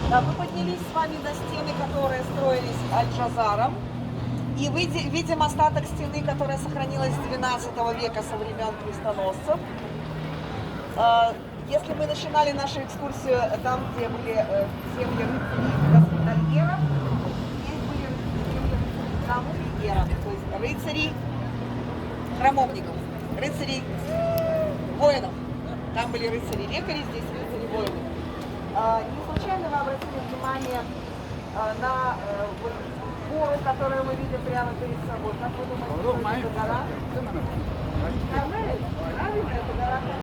Да, мы поднялись с вами на стены, которые строились Аль-Джазаром. И видим остаток стены, которая сохранилась с XII века, со времен крестоносцев. Если мы начинали нашу экскурсию там, где были земли рыцарей госпитальеров, здесь были земли храмовников, то есть рыцарей, храмовников, рыцарей воинов. Там были рыцари-лекари, здесь рыцари-воины. Не случайно вы обратили внимание на вот гору, которую мы видим прямо перед собой. Как вы думаете, что это гора? Правильно, это гора